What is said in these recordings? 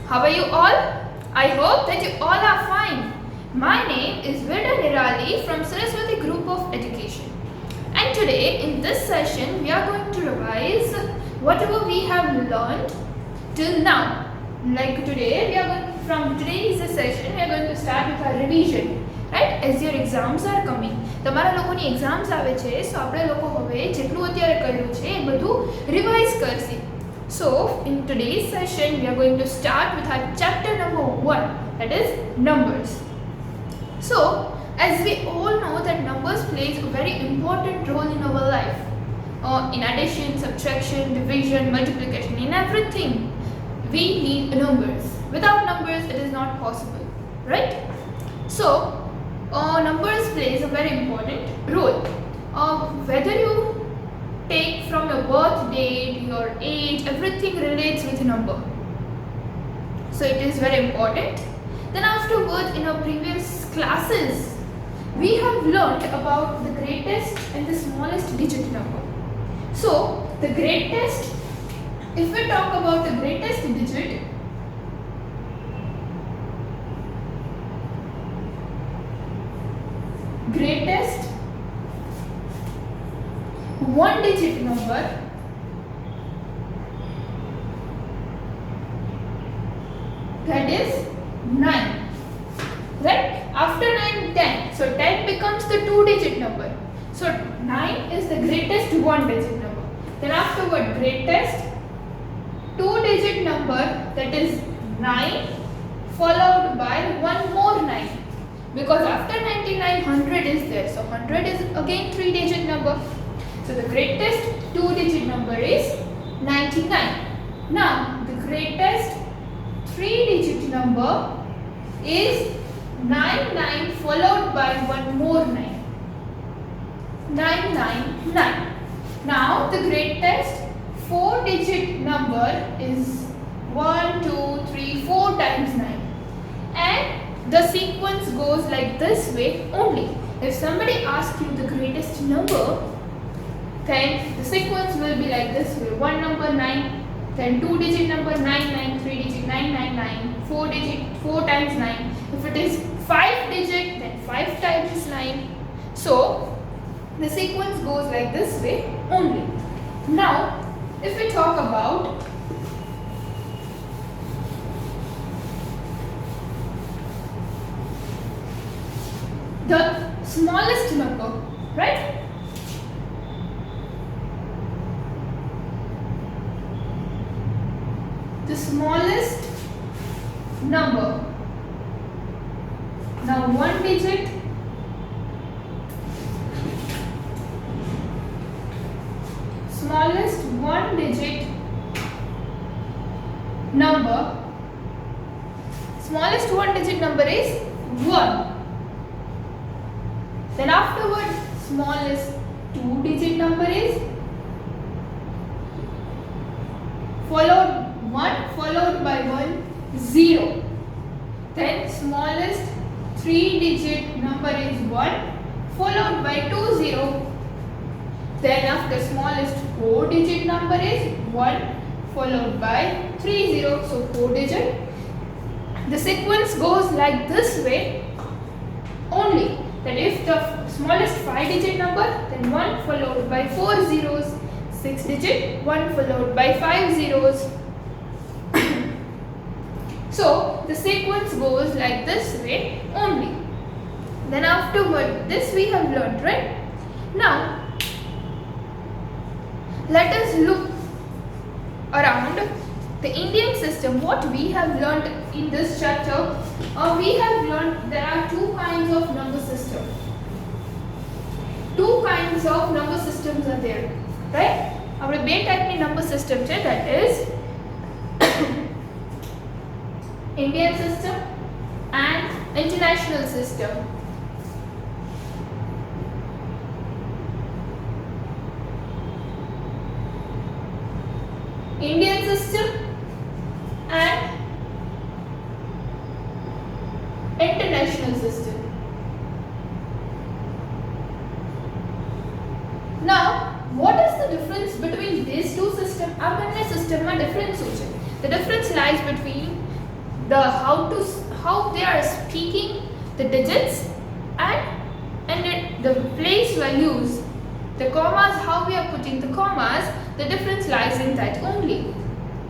How are you all? I hope that you all are fine. My name is Vida Nirali from Saraswati Group of Education. And today in this session we are going to revise whatever we have learned till now. Like today from today's session we are going to start with our revision. Right? As your exams are coming. તમારા લોકોની exams આવે છે સો આપણે લોકો હવે જેટલું અત્યારે કર્યું છે એ બધું રિવાઇઝ કરશે. So in today's session we are going to start with our chapter number 1, that is numbers. So as we all know that numbers plays a very important role in our life. In addition, subtraction, division, multiplication, in everything we need numbers. Without numbers it is not possible, right? So numbers plays a very important role. Whether you take from your birth date, your age, everything relates with a number. So it is very important. Then afterwards in our previous classes, we have learnt about the greatest and the smallest digit number. So the greatest, if we talk about the greatest digit, greatest one digit number that is 9, right? After 9, 10. So 10 becomes the 2-digit number. So 9 is the greatest 1-digit number. Then afterward greatest 2-digit number, that is 9 followed by one more 9. Because after 99, 100 is there. So 100 is again 3-digit number. So the greatest 2-digit number is 99. Now the greatest 3-digit number is 99 followed by one more 9. 999. Now the greatest 4-digit number is 1, 2, 3, 4 times 9. And the sequence goes like this way only. If somebody asks you the greatest number, then the sequence will be like this way. 1 number 9, then 2-digit number 99, 3-digit 999, 4-digit 4 times 9. If it is 5-digit, then 5 times 9. So the sequence goes like this way only. Now if we talk about the smallest number, right? The smallest number. Now 1 digit, smallest 1-digit number. Smallest 1-digit number is 1. Then afterward, smallest 2-digit number is followed by 1, 0. Then smallest 3-digit number is 1 followed by 2, 0. Then after smallest 4-digit number is 1 followed by 3, 0. So 4-digit. The sequence goes like this way only. That if the smallest 5-digit number, then 1 followed by 4 zeros, 6-digit, 1 followed by 5 zeros. So the sequence goes like this way only. Then afterward, this we have learnt, right? Now let us look around the Indian system. What we have learnt in this chapter, we have learnt there are two kinds of number system. Two kinds of number systems are there, right? આપણે બે ટાઈપની number system છે, that is Indian system and international system. Indian system and international system. Now what is the difference between these two systems? આ બંને સિસ્ટમમાં difference શું છે? The difference lies between how they are speaking the digits, and the place values, the commas, how we are putting the commas, the difference lies in that only.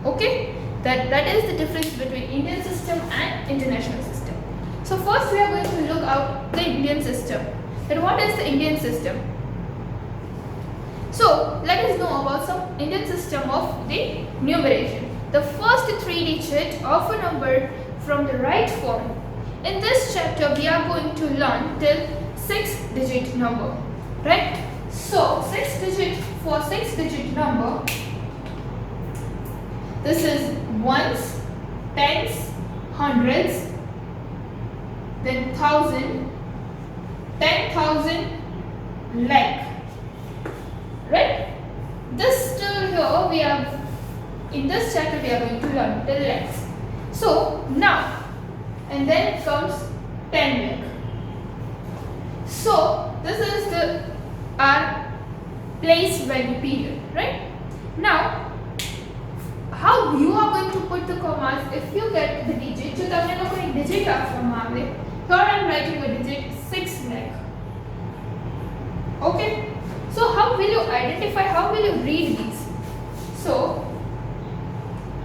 Okay, that is the difference between Indian system and international system. So first we are going to look out the Indian system. Then what is the Indian system? So let us know about some Indian system of the numeration. The first three digits of a number from the right form. In this chapter we are going to learn till 6-digit number, right? So 6-digit number, this is ones, tens, hundreds, then thousand, 10,000, lakh, right? This till here we have, in this chapter we are going to learn till lakhs. So now, and then comes 10 lakh. So this is our place value period, right? Now, how you are going to put the commas if you get the digit? So તમને લોકો એક digit આપવામાં આવે. Here I am writing a digit 6 lakh. Okay. So how will you identify? How will you read these? So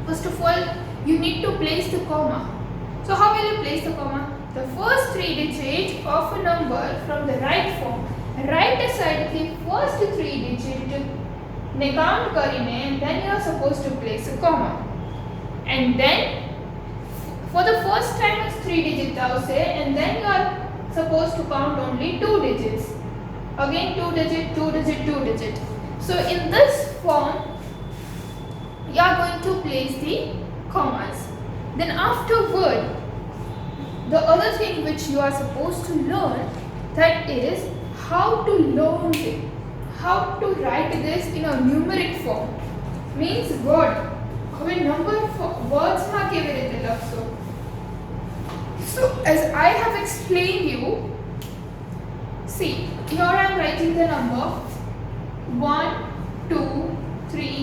first of all, you need to place the comma. So how will you place the comma? The first three digits of a number from the right form. Right side the first three digits ne count karine, and then you are supposed to place a comma. And then for the first time it's 3 digits avse, and then you are supposed to count only 2 digits. Again 2 digit, 2 digit, 2 digit. So in this form you are going to place the commas. Then afterward, the other thing which you are supposed to learn, that is how to learn it, how to write this in a numeric form. Means word. હવે number words માં કેવી રીતે લખશો? So as I have explained you, see, here I am writing the number 1, 2, 3,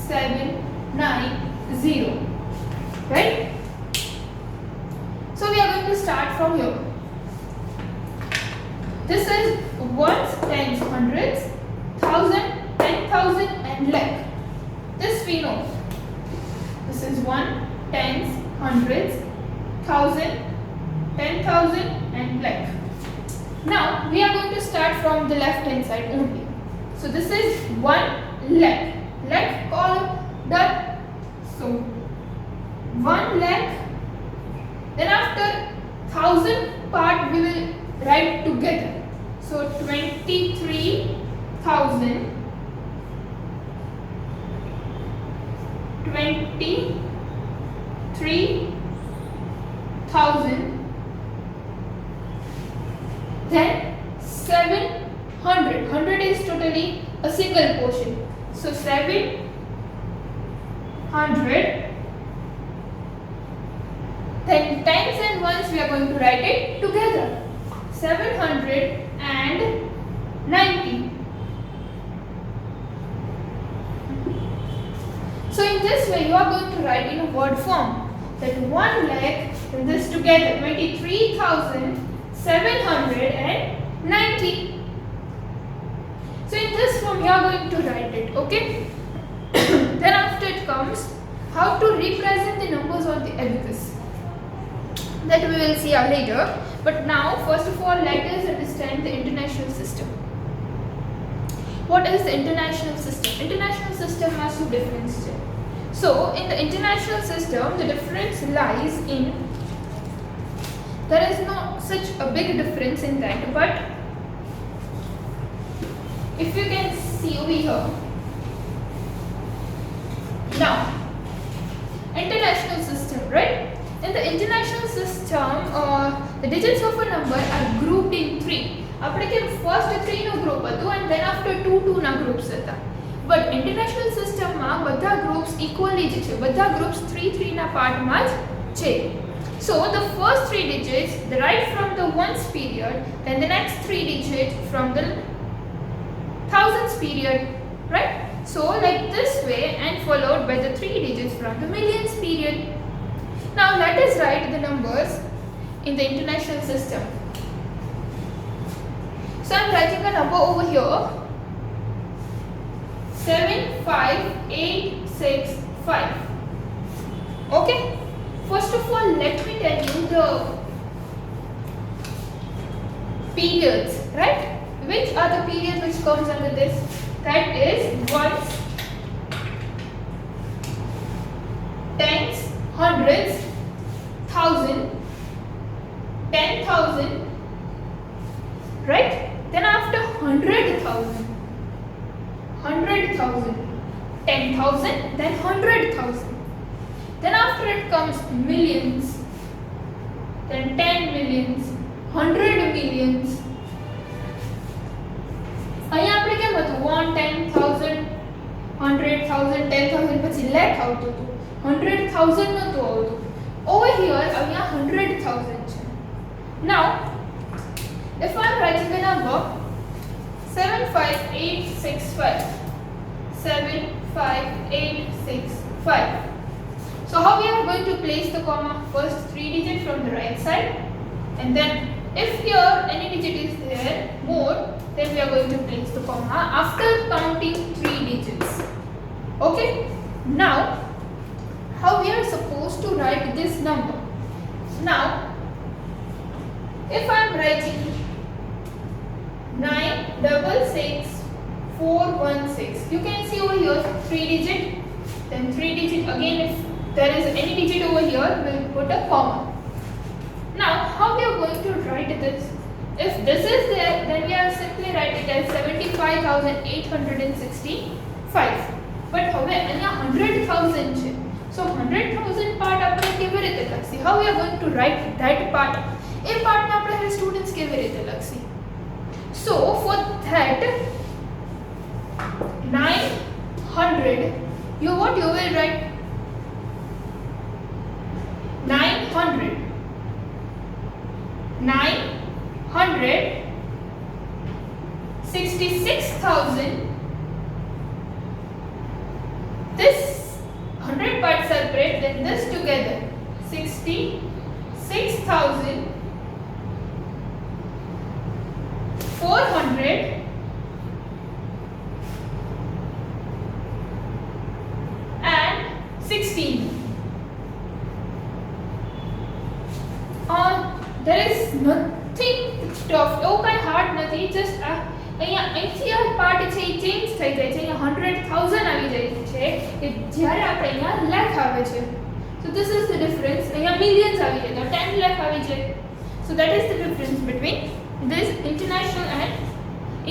7, 9, 0. Right? So we are going to start from here. This is ones, tens, hundreds, thousand, 10,000, and lakh. This we know. This is 1, tens, hundreds, thousand, 10,000, and lakh. Now we are going to start from the left hand side only. So this is 1 lakh. Lakh column done. So 1 lakh. Then after 1000 part we will write together. So 23,000, 23,000, then 700. 100 is totally a single portion. So 700. Then tens and ones we are going to write it together. 790. So in this way you are going to write in a word form, that 1 lakh and this together 23,790. So in this form you are going to write it, okay? Then after it comes how to represent the numbers on the abacus. That we will see later. But now, first of all, let us understand the international system. What is the international system? International system has two differences. So, in the international system, the difference lies in, there is no such a big difference in that, but if you can see over here. Now, international system, right? In the international system, the digits of a number are grouped in 3. આપણે કે first 3 નો group હતું and then after 2 ના groups હતા. But international system માં બધા groups equally જ છે. બધા ગ્રુપ્સ 3 ના પાર્ટમાં જ છે. So the first 3 digits they write from the ones period, then the next 3 digits from the thousands period, right? So like this way, and followed by the 3 digits from the millions period. Now let us write the numbers in the international system. So I am writing a number over here, 75865. Okay. First of all, let me tell you the periods, right? Which are the periods which comes under this? That is ones, tens, hundreds, thousand, 10,000, right? Then after 100,000, 10,000, then 100,000. Then after it comes millions, then 10 millions, 100 millions. અહીંયા આપણે કેમ હતું 1 10,000 100,000 10,000 પછી lakh આવતું હતું 100,000 નહોતું આવતું. Over here અહીંયા 100,000 છે. Now if I am writing a number 75865, 75865. So how we are going to place the comma? First 3 digits from the right side, and then if here any digit is there more, then we are going to place the comma after counting 3 digits. Okay? Now how we are supposed to write this number? Now if I am writing 966,416, you can see over here 3 digit, then 3 digit again. If there is any digit over here, we'll put a comma. Now how we are going to write this? If this is there, then we are simply write it as 75,865. But હવે અહીંયા 100,000 છે. So 100,000 part આપણે કેવી રીતે લખસી? How we are going to write that part? A part ને આપણે students કેવી રીતે લખસી? So for that 900, you will write 966,000. This 100 part separate, then this together 66,400 and 16. There is nothing tough. એવું કાંઈ hard નથી. Just અહીંથી આ પાર્ટ છે એ ચેન્જ થઈ જાય છે. અહીંયા 100,000 આવી જાય છે કે જ્યારે આપણે અહીંયા લાખ આવે છે. So this is the difference. અહીંયા millions આવી જાય તો 10 lakh આવી જાય. So that is the difference between this international and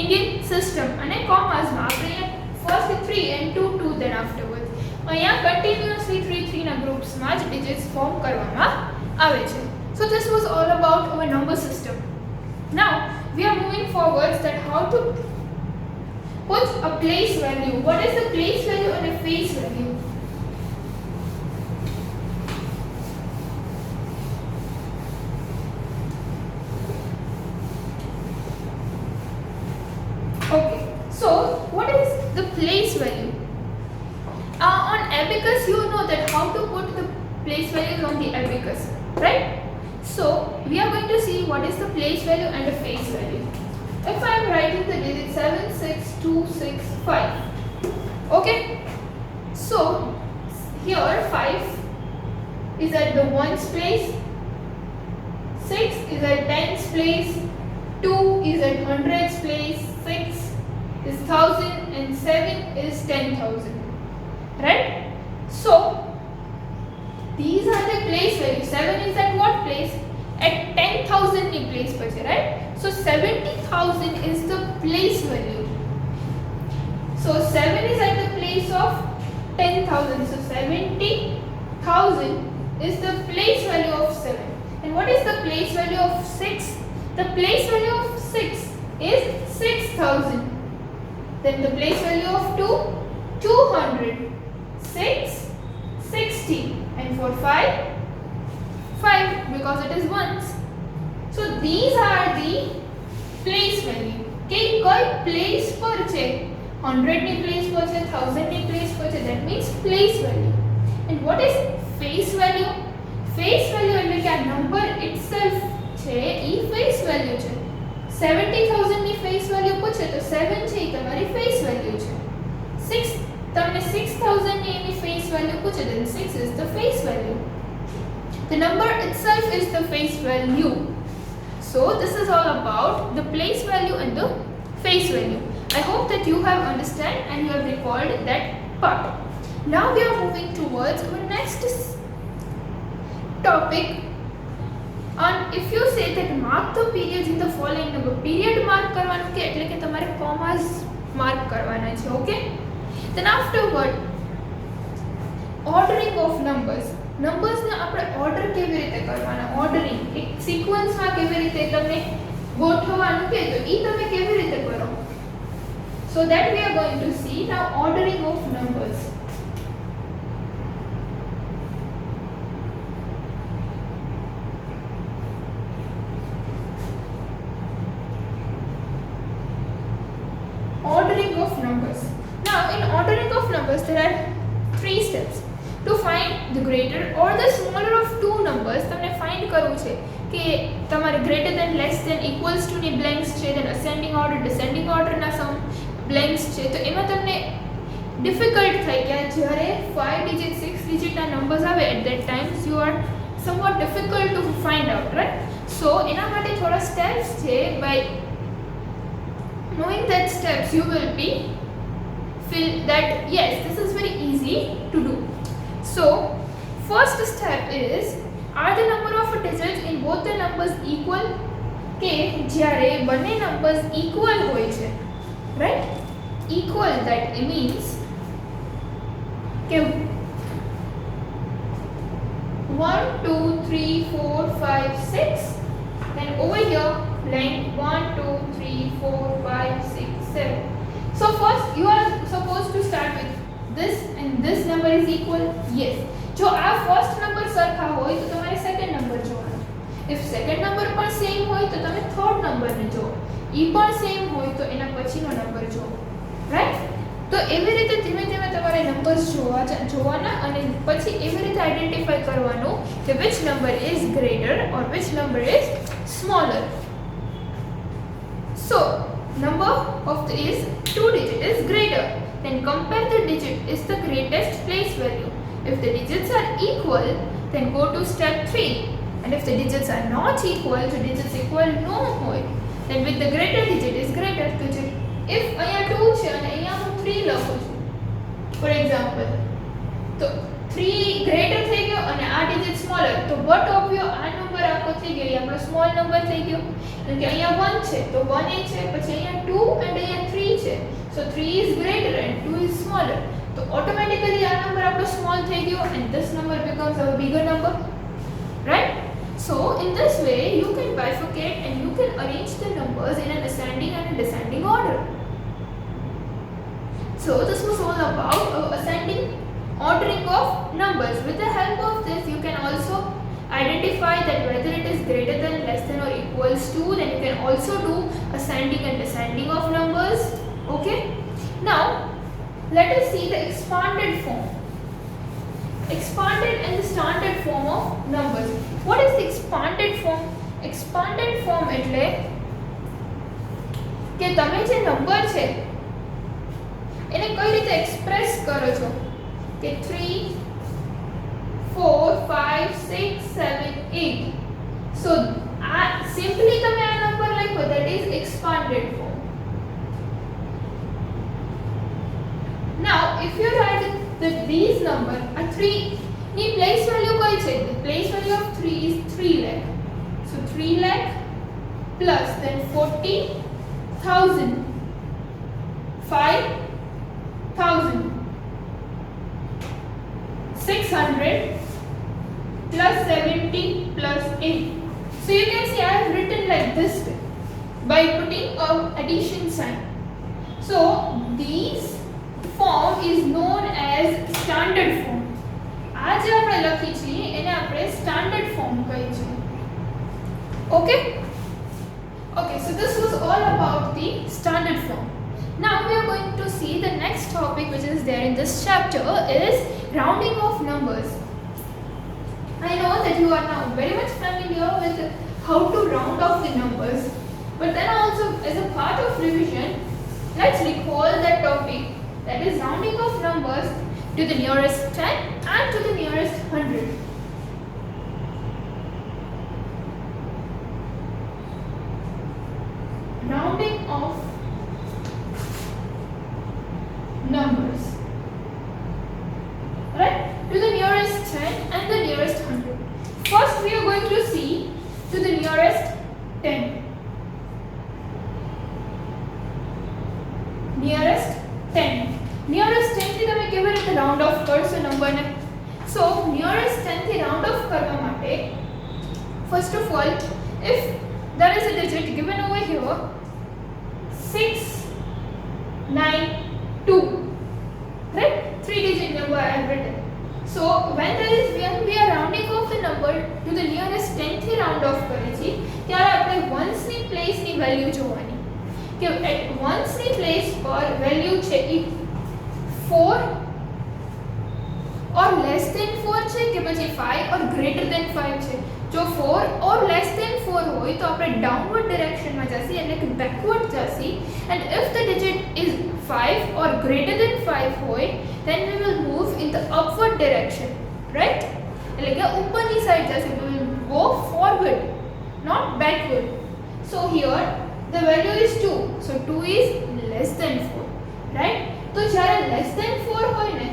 Indian system. અને કોમર્સમાં આપણે first 3 and 2 then afterwards. અહીંયા continuously 3 ના ગ્રુપ્સમાં જ digits form કરવામાં આવે છે. So this was all about our number system. Now we are moving forwards that how to put a place value. What is the place value and a face value? Okay, so what is the place value? On abacus, you know that how to put the place values on the abacus, right? So we are going to see what is the place value and the face value. If I am writing the digit 76265, okay, so here 5 is at the ones place, 6 is at tens place, 2 is at hundreds place, 6 is 1,000 and 7 is 10,000, right? So these are the place values. 7 is at what place? At 10,000 ni place par છે, right? So 70,000 is the place value. So 7 is at the place of 10,000. So 70,000 is the place value of 7. And what is the place value of 6? The place value of 6 is 6,000. Then the place value of 2, 200. 6, 60. And for 5, 5 because it is ones. So these are the place value. Okay, koi place par છે? 100 ની place પર છે, 1000 ની place પર છે. That means place value. And what is face value? Face value એટલે કે આ નંબર ઇટસેલ્ફ છે ઈ ફેસ વેલ્યુ છે. 70,000 ની ફેસ વેલ્યુ પૂછે તો 7 છે ઈ તમારી ફેસ વેલ્યુ છે. 6 તમને 6,000 ની એની ફેસ વેલ્યુ પૂછે then 6 is the face value. The number itself is the face value. So this is all about the place value and the face value. I hope that you have understand and you have recalled that part. Now we are moving towards our next topic on if you say that mark the periods in the following number. Period mark કરવાનું કે એટલે કે તમારે commas mark કરવાના છે. Okay, then afterward ordering of numbers. Numbers ને આપણે order કેવી રીતે કરવાના, ordering એક sequence માં કેવી રીતે તમને ગોઠવવાનું કે તો ઈ તમે કેવી રીતે કરો. So that we are going to see now ordering of numbers. Ordering of numbers. Now in ordering of numbers there are 3 steps. To find the greater or the smaller of two numbers તમને find કરવું છે કે તમારે greater than, less than, equals to ની blanks છે, then ascending order, descending order ના some blanks છે. તો એમાં તમને difficult થાય કે જ્યારે 5 digit 6 digit ના numbers આવે at that times you are somewhat difficult to find out, right? So એના માટે થોડા steps છે. By knowing that steps you will be feel that yes, this is very easy to do. So first step is, are the number of digits in both the numbers equal? કે જ્યારે બંને numbers equal હોય છે, right? Equal, that means કે 1 2 3 4 5 6, then over here blank 1 2 3 4 5 6 7. So first you are supposed to start with this and this number is equal. Yes, જો આ first number સરખા હોય તો તમારે second number જોવાનો. if second number પણ same હોય તો તમે third number ને જો, ઈ પણ same હોય તો એના પછીનો number જો, right? તો એવી રીતે ધીમે ધીમે તમારે numbers જોવાના અને પછી એવી રીતે આઈડેન્ટિફાઈ કરવાનું કે which number is greater or which number is smaller. So number of the is 2 digit is greater, then compare the digit is the greatest place value. If the digits are equal, then go to step 3, and if the digits are not equal to digits equal no હોય, then with the greater digit is greater to if અહીંયા 2 છે અને અહીંયા હું 3 લખું છું for example, તો 3 greater થઈ ગયો અને આ digit smaller, તો what of your આ નંબર આખો થઈ ગયો, આપણો small number થઈ ગયો. એટલે કે અહીંયા 1 છે તો 1 એ છે, પછી અહીંયા 2 and અહીંયા 3 છે, so 3 is greater and 2 is smaller. So automatically our number आपको small થઈ ગયો and this number becomes a bigger number, right? So in this way you can bifurcate and you can arrange the numbers in an ascending and a descending order. So this was all about ascending ordering of numbers. With the help of this you can also identify that whether it is greater than, less than or equals to, then you can also do ascending and descending of numbers. Okay, now let us see the expanded form. Expanded and the standard form of numbers. What is the expanded form? Expanded form એટલે કે તમે જે number છે એને કઈ રીતે express કરો છો કે 3 4 5 6 7 8. So simply તમે આ નંબર લખો, that is expanded form. Now if you write that these number are 3 ની place value કઈ છે? The place value of 3 is 3 lakh. So 3 lakh plus then 40,000, 5,000, 600 plus 70 plus 8. So you can see I have written like this way by putting a addition sign. So these form is known as standard form. આ જે આપણે લખી છે એને આપણે standard form કહી છે. Okay, so this was all about the standard form. Now we are going to see the next topic which is there in this chapter is rounding of numbers. I know that you are now very much familiar with how to round off the numbers, but then also as a part of revision, let's recall that topic, that is rounding off numbers to the nearest 10 and to the nearest 100. Rounding off numbers, right, to the nearest 10 and the nearest 100. First we are going to see to the nearest 10. Nearest 10 થી તમે કેવી રીતે round of કરશો નંબરને? સો nearest 10 થી round of કરવા માટે first of all, if there is a digit given over here 692, right, 3-digit number I have written. So when we are rounding off the number to the nearest 10 થી round of કરીએ છીએ ત્યારે આપણે ones ની place ની value જોવાની કે at ones ની place પર વેલ્યુ છે ઈ 4 or less than 4 છે કે પછી 5 or greater than 5 છે. જો 4 or less than 4 હોય તો આપણે downward direction માં જશે એટલે કે backward જશે, and if the digit is 5 or greater than 5 હોય then we will move in the upward direction, right, એટલે કે ઉપરની સાઈડ જશે, we will go forward not backward. So here the value is 2, so 2 is less than 4, right. તો જ્યારે less than 4 હોય ને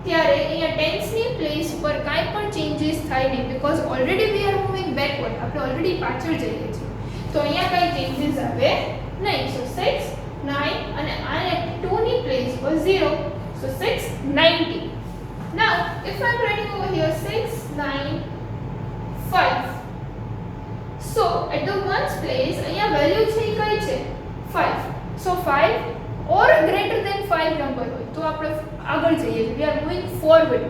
ત્યારે અહીંયા tens ની પ્લેસ પર કાંઈ પણ ચેન્જીસ થાય નહીં, because already we are moving backward, આપણે already પાછળ જઈએ છીએ, તો અહીંયા કાંઈ ચેન્જીસ આવે નહીં. So 6 9 અને આ 2 ની પ્લેસ પર 0, so 690. Now if I am writing over here 695, so at the ones place અહીંયા વેલ્યુ છે ઈ કઈ છે 5, so 5 or greater than 5 number હોય તો આપણે આગળ જઈએ, we are moving forward,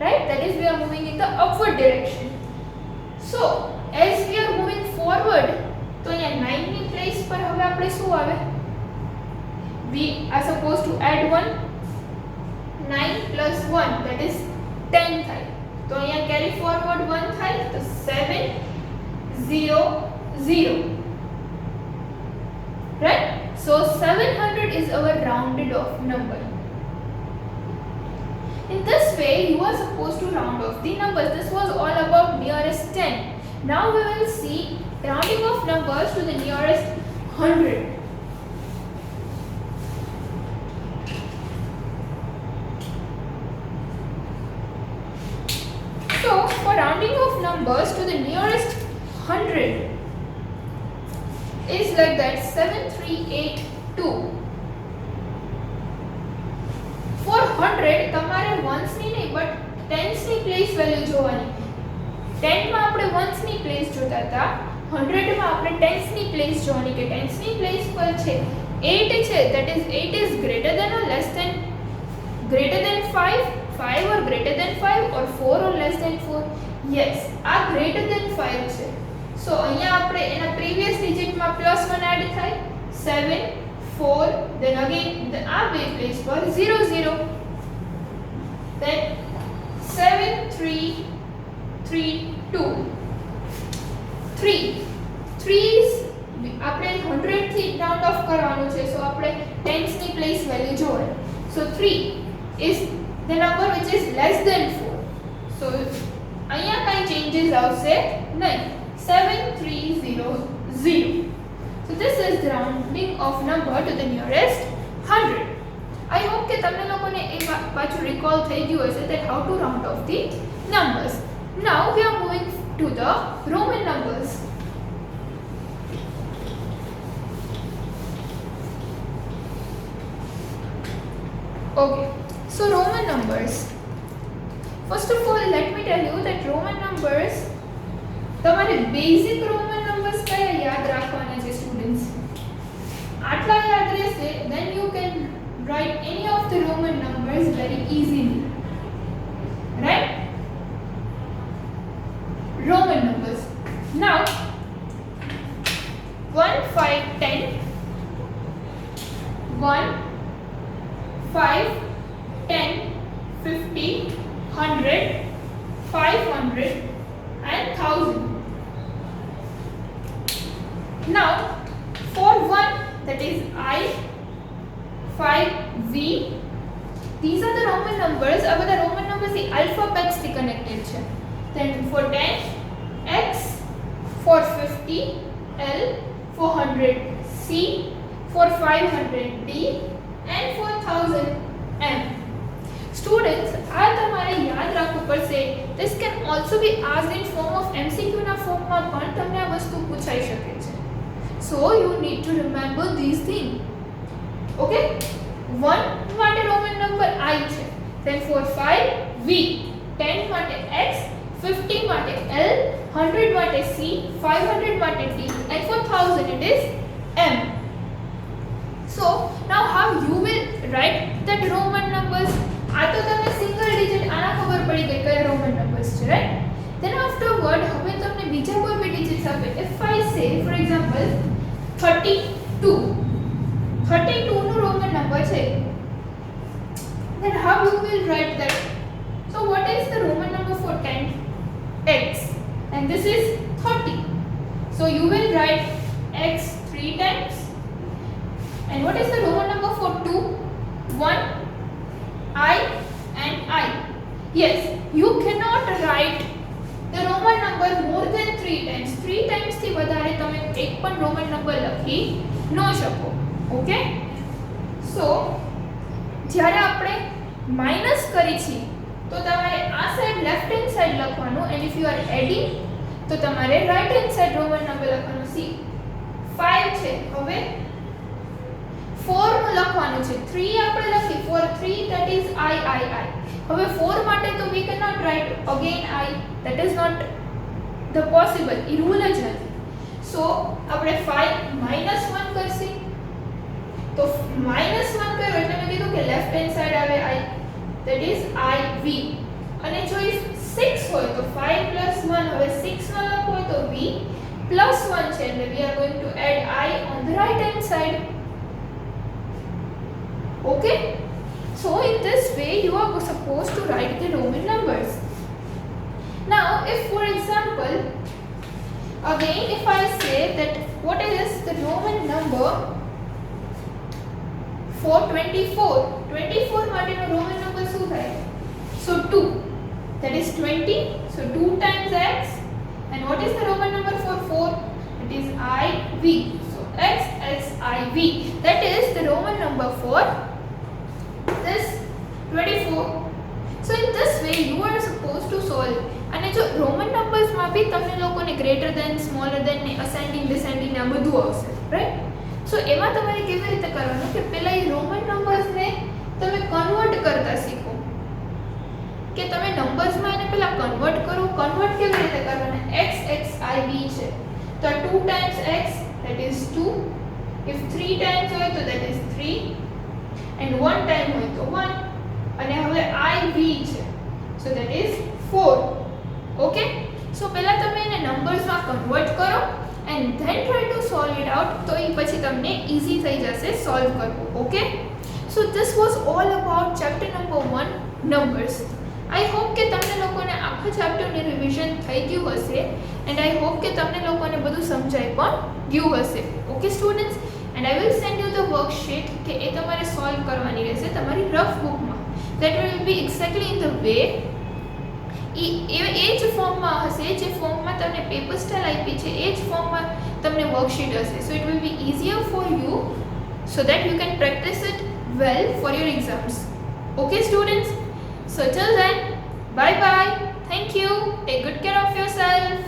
right, that is we are moving in the upward direction. So as we are moving forward તો અહીંયા 9 ની પ્લેસ પર હવે આપણે શું આવે, we are supposed to add 1, 9 plus 1 that is 10 થાય, તો અહીંયા carry forward 1 થાય તો 700, right. So 700 is our rounded off number. In this way you are supposed to round off the numbers. This was all about nearest 10. Now we will see rounding off numbers to the nearest 100. So for rounding off numbers to the nearest 100 is like that, 7382. For 100 તમારે ones ની નહીં but tens ની place value જોવાની. 10 માં આપણે ones ની place જોતા હતા, 100 માં આપણે tens ની place જોવાની કે tens ની place પર છે 8 છે, that is 8 is greater than or less than 5, 5 or greater than 5 or 4 or less than 4. Yes, આ greater than 5 છે. So અહીંયા આપણે એના previous digit માં +1 add થાય 7 4, then again the average place for 0 0, then 7 3 3 2 3 is આપણે 100 થી round off કરવાનું છે, so આપણે tens ની place value જોવાની. So 3 is the number which is less than 4, so અહીંયા કાંઈ changes આવશે નહીં, 7300. So this is the rounding of number to the nearest 100. I hope કે તમને લોકોને એ પાછું recall થઈ ગયું હશે that how to round off the numbers. Now we are moving to the Roman numbers. Okay, so Roman numbers. First of all, let me tell you that Roman numbers, તમારે basic Roman numbers કયા યાદ રાખવાના છે students? આટલા યાદ રહેશે then you can write any of the Roman numbers very easily, right? Roman numbers. Now 1 5 10, 1 5 10 50 100 500 and 1000. Now for 1, that is I, 5, V. These are the Roman numbers. આ બધા Roman numbers એ alphabets થી connected છે. Then for 10, X, for 50, L, for 100, C, for 500, D, and for 1000, M. Students, આ તમારે યાદ રાખવું પડશે. This can also be asked in form of MCQ ના ફોર્મમાં પણ તમને આ વસ્તુ પૂછાઈ શકે છે. So you need to remember these things. Okay? 1 માટે રોમન નંબર I છે. Then for 5, V, 10 માટે X, 50 માટે L, 100 માટે C, 500 માટે D, and for 1000 it is M. So now how you will write that Roman numbers? આ તો તમને single digit આના ખબર પડી ગઈ કયા રોમન નંબર્સ છે, રાઈટ? Then afterward હવે તમને બીજા કોઈ બી ડિજિટ્સ આપે. If I say for example 32 નું રોમન નંબર છે, then how you will write that? So what is the Roman number for 10? X, and this is 30. So you will write X 3 times. And what is the Roman number for 2? 1, I, and I. Yes, you cannot write the Roman number more than 3 times. 3 times થી વધારે તમે એક પણ Roman number લખી ન શકો. Okay? સો જ્યારે આપણે માઈનસ કરી છે તો તમારે આ સાઈડ લેફ્ટ હેન્ડ સાઈડ લખવાનું, and if you are adding તો તમારે right hand side Roman number લખવાનું. સી 5 છે, હવે 4 નું લખવાનું છે. 3 આપણે લખી for 3, that is I. હવે 4 માટે તો we cannot write again I, that is not the possible, A rule જ નથી. સો આપણે 5 -1 કરશે, તો -1 કરો એટલે મેં કીધું કે લેફ્ટ હેન્ડ સાઈડ આવે I, that is IV. અને જો if 6 હોય તો 5 + 1, હવે 6 નો લખવું હોય તો V + 1 છે એટલે we are going to add I on the right hand side. Okay? So in this way you are supposed to write the Roman numbers. Now if for example again if I say that what is the Roman number for 24 માટેનો Roman number શું થાય? So 2, that is 20. So 2 times X, and what is the Roman number for 4? It is IV. So X IV, that is the Roman number for this 24. So in this way you are supposed to solve. અને જો Roman નંબર્સમાં બી તમને લોકોને greater than, smaller than ને ascending descending આ બધું આવશે, right? સો એમાં તમારે કેવી રીતે કરવાનું કે પહેલા એ રોમન નંબર્સને તમે કન્વર્ટ કરતા શીખો, કે તમે નંબર્સમાં એને પહેલા કન્વર્ટ કરો. કન્વર્ટ કેવી રીતે કરવાના? X IV છે તો 2 times X, that is 2. if 3 times હોય તો that is 3, and 1 time હોય તો 1, અને હવે IV છે so that is 4. Okay? so પહેલા તમે એને નંબર્સમાં કન્વર્ટ કરો and then try to solve it out, તો એ પછી તમને ઈઝી થઈ જશે સોલ્વ કરવું. Okay? so this was all about chapter number 1, numbers. I hope કે તમને લોકોને આખા ચેપ્ટરની રિવિઝન થઈ ગયું હશે, and I hope કે તમને લોકોને બધું સમજાઈ પણ ગયું હશે. Okay students, and I will send you the worksheet કે એ તમારે સોલ્વ કરવાની રહેશે તમારી રફ બુકમાં. that will be exactly in the way એ જ ફોર્મમાં હશે જે ફોર્મમાં તમને પેપર સ્ટાઇલ આપી છે, એ જ ફોર્મમાં તમને વર્કશીટ હશે. so it will be easier for you so that you can practice it well for your exams. Okay students, so till then, bye bye, thank you, take good care of yourself.